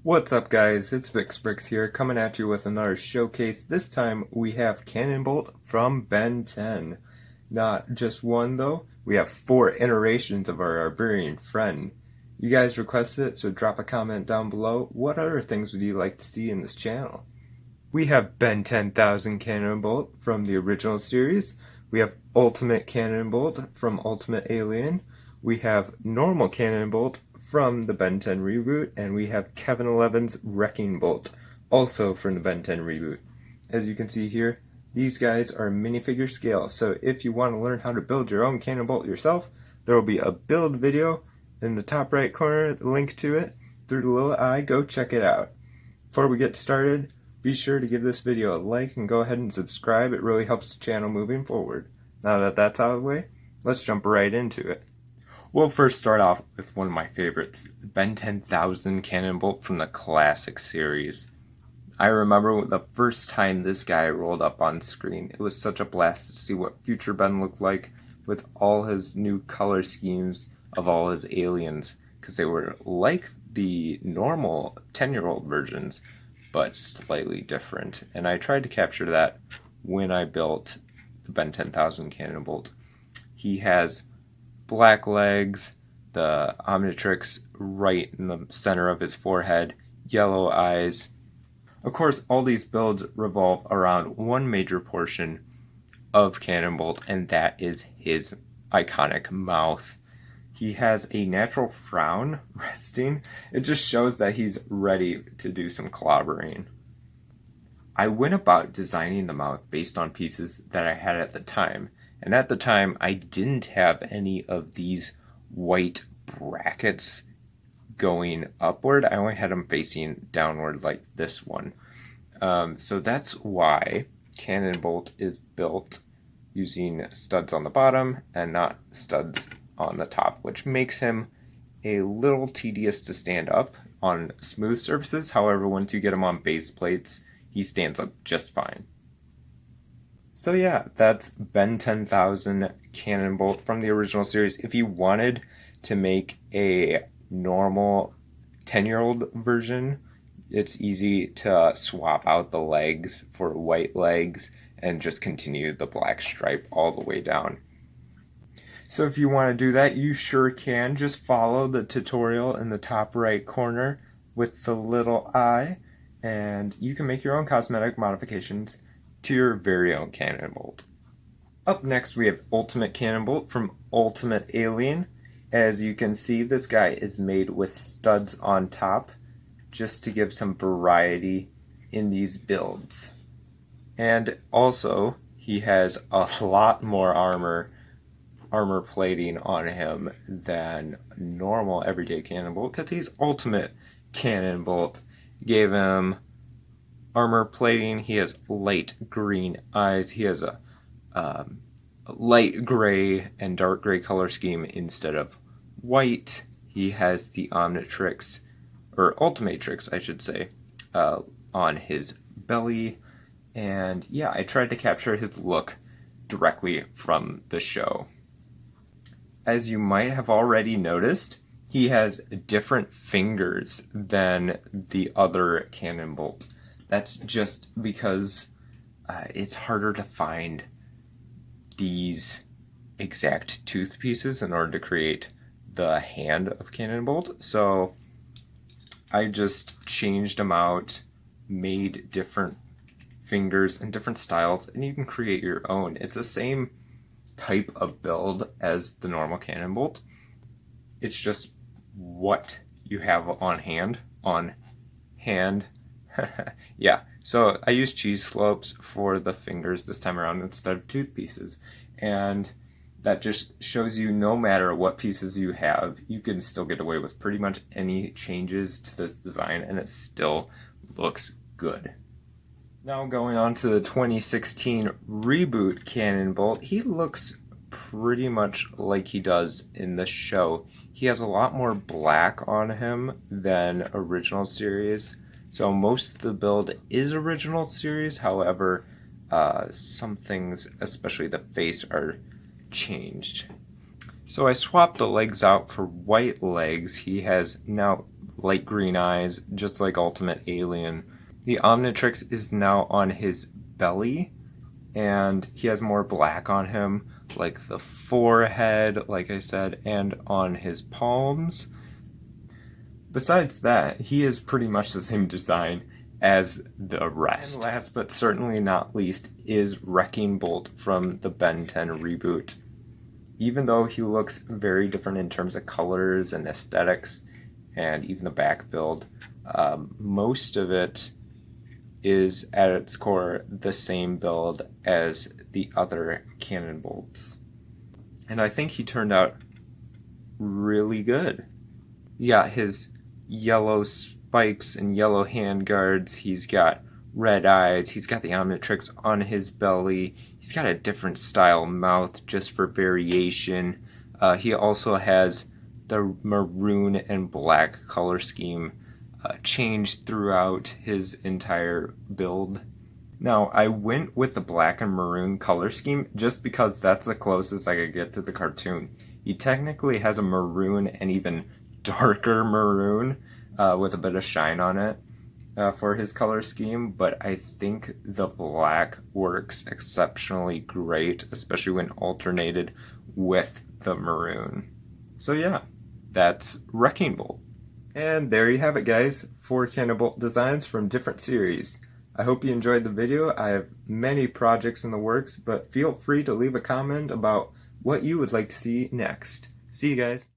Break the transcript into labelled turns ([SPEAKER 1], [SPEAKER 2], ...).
[SPEAKER 1] What's up guys, it's VixBricks here, coming at you with another showcase. This time we have Cannonbolt from Ben 10. Not just one though, we have 4 iterations of our Arborian friend. You guys requested it, so drop a comment down below. What other things would you like to see in this channel? We have Ben 10,000 Cannonbolt from the original series. We have Ultimate Cannonbolt from Ultimate Alien. We have Normal Cannonbolt from the Ben 10 reboot, and we have Kevin 11's Wrecking Bolt, also from the Ben 10 reboot. As you can see here, these guys are minifigure scale, so if you want to learn how to build your own Cannonbolt yourself, there will be a build video in the top right corner, the link to it, through the little eye. Go check it out. Before we get started, be sure to give this video a like and go ahead and subscribe. It really helps the channel moving forward. Now that that's out of the way, let's jump right into it. We'll first start off with one of my favorites, Ben 10,000 Cannonbolt from the classic series. I remember the first time this guy rolled up on screen. It was such a blast to see what future Ben looked like with all his new color schemes of all his aliens, because they were like the normal 10-year-old versions, but slightly different. And I tried to capture that when I built the Ben 10,000 Cannonbolt. He has black legs, the Omnitrix right in the center of his forehead, yellow eyes. Of course, all these builds revolve around one major portion of Cannonbolt, and that is his iconic mouth. He has a natural frown resting. It just shows that he's ready to do some clobbering. I went about designing the mouth based on pieces that I had at the time. And at the time, I didn't have any of these white brackets going upward. I only had them facing downward like this one. So that's why Cannonbolt is built using studs on the bottom and not studs on the top, which makes him a little tedious to stand up on smooth surfaces. However, once you get him on base plates, he stands up just fine. So yeah, that's Ben 10,000 Cannonbolt from the original series. If you wanted to make a normal 10-year-old version, it's easy to swap out the legs for white legs and just continue the black stripe all the way down. So if you want to do that, you sure can. Just follow the tutorial in the top right corner with the little eye, and you can make your own cosmetic modifications to your very own Cannonbolt. Up next we have Ultimate Cannonbolt from Ultimate Alien. As you can see, this guy is made with studs on top just to give some variety in these builds. And also, he has a lot more armor plating on him than normal everyday Cannonbolt, because he's Ultimate Cannonbolt. Gave him armor plating. He has light green eyes. He has a light gray and dark gray color scheme instead of white. He has the Omnitrix, or Ultimatrix I should say, on his belly. And yeah, I tried to capture his look directly from the show. As you might have already noticed, he has different fingers than the other Cannonbolt. That's just because it's harder to find these exact tooth pieces in order to create the hand of Cannonbolt. So I just changed them out, made different fingers and different styles, and you can create your own. It's the same type of build as the normal Cannonbolt. It's just what you have on hand. Yeah, so I used cheese slopes for the fingers this time around instead of tooth pieces, and that just shows you no matter what pieces you have, you can still get away with pretty much any changes to this design and it still looks good. Now going on to the 2016 Reboot Cannonbolt, he looks pretty much like he does in the show. He has a lot more black on him than original series. So most of the build is original series, however, some things, especially the face, are changed. So I swapped the legs out for white legs. He has now light green eyes, just like Ultimate Alien. The Omnitrix is now on his belly, and he has more black on him, like the forehead, like I said, and on his palms. Besides that, he is pretty much the same design as the rest. And last but certainly not least is Wrecking Bolt from the Ben 10 reboot. Even though he looks very different in terms of colors and aesthetics, and even the back build, most of it is at its core the same build as the other Cannonbolts. And I think he turned out really good. You got his yellow spikes and yellow handguards, he's got red eyes, he's got the Omnitrix on his belly, he's got a different style mouth just for variation. He also has the maroon and black color scheme changed throughout his entire build. Now, I went with the black and maroon color scheme just because that's the closest I could get to the cartoon. He technically has a maroon and even darker maroon with a bit of shine on it for his color scheme, but I think the black works exceptionally great, especially when alternated with the maroon. So yeah, that's Wrecking Bolt. And there you have it, guys. 4 Cannonbolt designs from different series. I hope you enjoyed the video. I have many projects in the works, but feel free to leave a comment about what you would like to see next. See you guys.